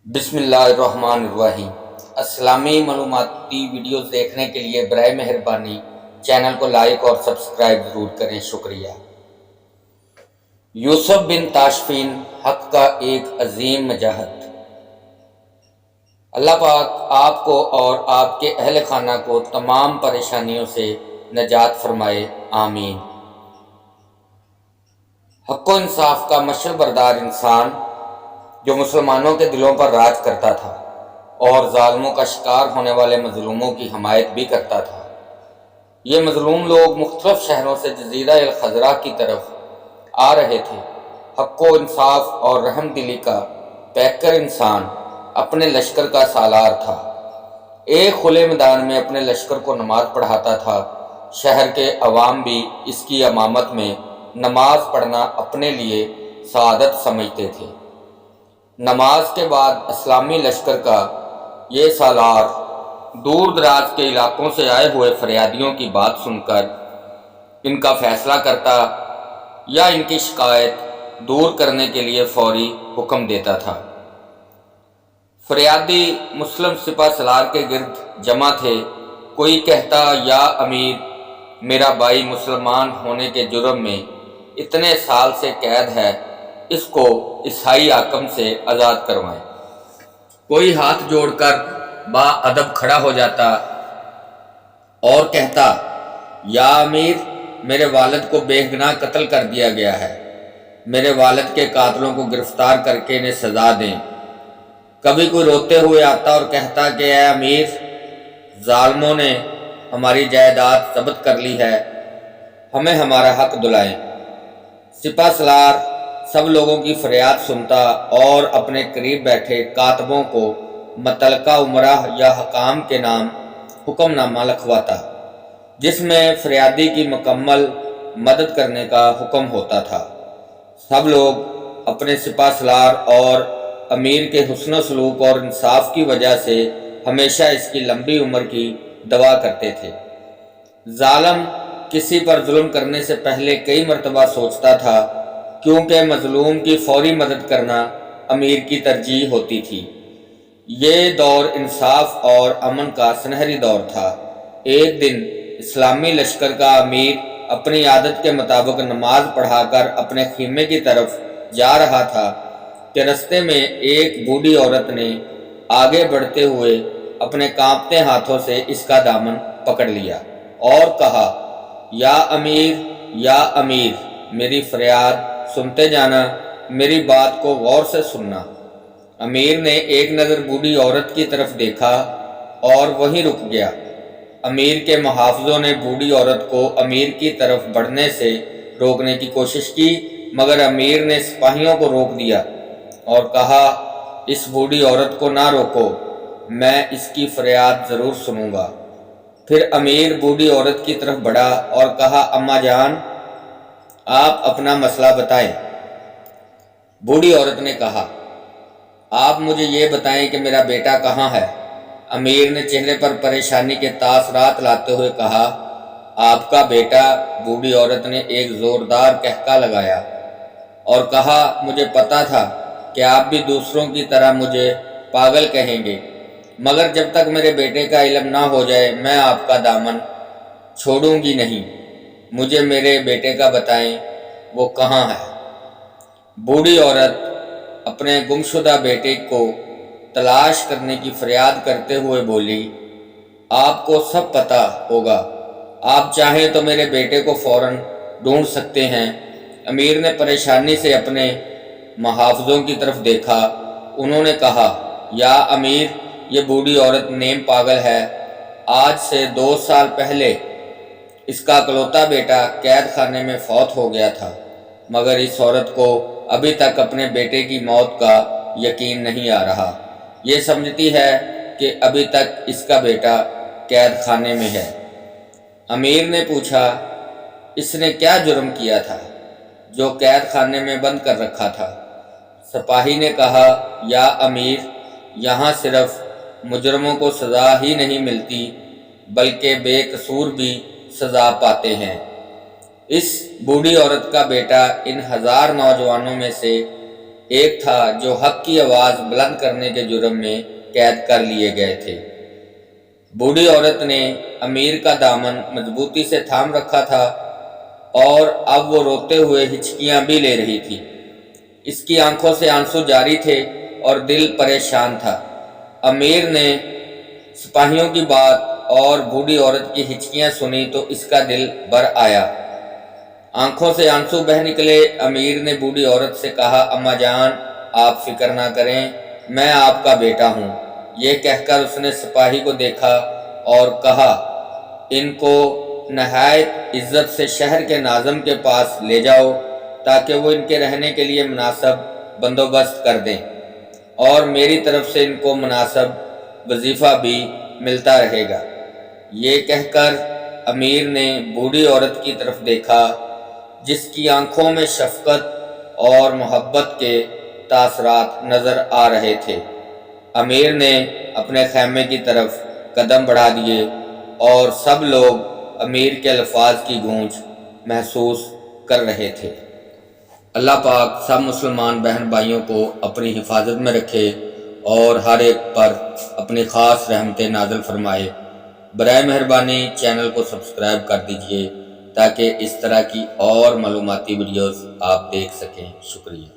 بسم اللہ الرحمن الرحیم۔ اسلامی معلوماتی ویڈیوز دیکھنے کے لیے برائے مہربانی چینل کو لائک اور سبسکرائب ضرور کریں، شکریہ۔ یوسف بن تاشفین حق کا ایک عظیم مجاہد۔ اللہ پاک آپ کو اور آپ کے اہل خانہ کو تمام پریشانیوں سے نجات فرمائے، آمین۔ حق و انصاف کا مشعل بردار انسان جو مسلمانوں کے دلوں پر راج کرتا تھا اور ظالموں کا شکار ہونے والے مظلوموں کی حمایت بھی کرتا تھا۔ یہ مظلوم لوگ مختلف شہروں سے جزیرہ الخضرا کی طرف آ رہے تھے۔ حق و انصاف اور رحم دلی کا پیکر انسان اپنے لشکر کا سالار تھا۔ ایک کھلے میدان میں اپنے لشکر کو نماز پڑھاتا تھا۔ شہر کے عوام بھی اس کی امامت میں نماز پڑھنا اپنے لیے سعادت سمجھتے تھے۔ نماز کے بعد اسلامی لشکر کا یہ سالار دور دراز کے علاقوں سے آئے ہوئے فریادیوں کی بات سن کر ان کا فیصلہ کرتا یا ان کی شکایت دور کرنے کے لیے فوری حکم دیتا تھا۔ فریادی مسلم سپہ سالار کے گرد جمع تھے۔ کوئی کہتا، یا امیر، میرا بھائی مسلمان ہونے کے جرم میں اتنے سال سے قید ہے، اس کو عیسائی حاکم سے آزاد کروائیں۔ کوئی ہاتھ جوڑ کر با ادب کھڑا ہو جاتا اور کہتا، یا امیر، میرے والد کو بے گناہ قتل کر دیا گیا ہے، میرے والد کے قاتلوں کو گرفتار کر کے انہیں سزا دیں۔ کبھی کوئی روتے ہوئے آتا اور کہتا کہ اے امیر، ظالموں نے ہماری جائیداد ضبط کر لی ہے، ہمیں ہمارا حق دلائیں۔ سپہ سالار سب لوگوں کی فریاد سنتا اور اپنے قریب بیٹھے کاتبوں کو متعلقہ امراء یا حکام کے نام حکم نامہ لکھواتا، جس میں فریادی کی مکمل مدد کرنے کا حکم ہوتا تھا۔ سب لوگ اپنے سپہ سالار اور امیر کے حسن و سلوک اور انصاف کی وجہ سے ہمیشہ اس کی لمبی عمر کی دعا کرتے تھے۔ ظالم کسی پر ظلم کرنے سے پہلے کئی مرتبہ سوچتا تھا، کیونکہ مظلوم کی فوری مدد کرنا امیر کی ترجیح ہوتی تھی۔ یہ دور انصاف اور امن کا سنہری دور تھا۔ ایک دن اسلامی لشکر کا امیر اپنی عادت کے مطابق نماز پڑھا کر اپنے خیمے کی طرف جا رہا تھا کہ رستے میں ایک بوڑھی عورت نے آگے بڑھتے ہوئے اپنے کانپتے ہاتھوں سے اس کا دامن پکڑ لیا اور کہا، یا امیر، میری فریاد سنتے جانا، میری بات کو غور سے سننا۔ امیر نے ایک نظر بوڑھی عورت کی طرف دیکھا اور وہیں رک گیا۔ امیر کے محافظوں نے بوڑھی عورت کو امیر کی طرف بڑھنے سے روکنے کی کوشش کی، مگر امیر نے سپاہیوں کو روک دیا اور کہا، اس بوڑھی عورت کو نہ روکو، میں اس کی فریاد ضرور سنوں گا۔ پھر امیر بوڑھی عورت کی طرف بڑھا اور کہا، اماں جان، آپ اپنا مسئلہ بتائیں۔ بوڑھی عورت نے کہا، آپ مجھے یہ بتائیں کہ میرا بیٹا کہاں ہے۔ امیر نے چہرے پر پریشانی کے تاثرات لاتے ہوئے کہا، آپ کا بیٹا؟ بوڑھی عورت نے ایک زوردار قہقہ لگایا اور کہا، مجھے پتا تھا کہ آپ بھی دوسروں کی طرح مجھے پاگل کہیں گے، مگر جب تک میرے بیٹے کا علم نہ ہو جائے میں آپ کا دامن چھوڑوں گی نہیں۔ مجھے میرے بیٹے کا بتائیں، وہ کہاں ہے؟ بوڑھی عورت اپنے گمشدہ بیٹے کو تلاش کرنے کی فریاد کرتے ہوئے بولی، آپ کو سب پتہ ہوگا، آپ چاہیں تو میرے بیٹے کو فوراً ڈھونڈ سکتے ہیں۔ امیر نے پریشانی سے اپنے محافظوں کی طرف دیکھا۔ انہوں نے کہا، یا امیر، یہ بوڑھی عورت نیم پاگل ہے۔ آج سے 2 سال پہلے اس کا اکلوتا بیٹا قید خانے میں فوت ہو گیا تھا، مگر اس عورت کو ابھی تک اپنے بیٹے کی موت کا یقین نہیں آ رہا۔ یہ سمجھتی ہے کہ ابھی تک اس کا بیٹا قید خانے میں ہے۔ امیر نے پوچھا، اس نے کیا جرم کیا تھا جو قید خانے میں بند کر رکھا تھا؟ سپاہی نے کہا، یا امیر، یہاں صرف مجرموں کو سزا ہی نہیں ملتی بلکہ بے قصور بھی سزا پاتے ہیں۔ اس بوڑھی عورت کا بیٹا ان 1000 نوجوانوں میں سے ایک تھا جو حق کی آواز بلند کرنے کے جرم میں قید کر لیے گئے تھے۔ بوڑھی عورت نے امیر کا دامن مضبوطی سے تھام رکھا تھا اور اب وہ روتے ہوئے ہچکیاں بھی لے رہی تھی۔ اس کی آنکھوں سے آنسو جاری تھے اور دل پریشان تھا۔ امیر نے سپاہیوں کی بات اور بوڑھی عورت کی ہچکیاں سنی تو اس کا دل بھر آیا۔ آنکھوں سے آنسو بہہ نکلے۔ امیر نے بوڑھی عورت سے کہا، اماں جان آپ فکر نہ کریں، میں آپ کا بیٹا ہوں۔ یہ کہہ کر اس نے سپاہی کو دیکھا اور کہا، ان کو نہایت عزت سے شہر کے ناظم کے پاس لے جاؤ تاکہ وہ ان کے رہنے کے لیے مناسب بندوبست کر دیں اور میری طرف سے ان کو مناسب وظیفہ بھی ملتا رہے گا۔ یہ کہہ کر امیر نے بوڑھی عورت کی طرف دیکھا جس کی آنکھوں میں شفقت اور محبت کے تاثرات نظر آ رہے تھے۔ امیر نے اپنے خیمے کی طرف قدم بڑھا دیے اور سب لوگ امیر کے الفاظ کی گونج محسوس کر رہے تھے۔ اللہ پاک سب مسلمان بہن بھائیوں کو اپنی حفاظت میں رکھے اور ہر ایک پر اپنی خاص رحمتیں نازل فرمائے۔ برائے مہربانی چینل کو سبسکرائب کر دیجئے تاکہ اس طرح کی اور معلوماتی ویڈیوز آپ دیکھ سکیں۔ شکریہ۔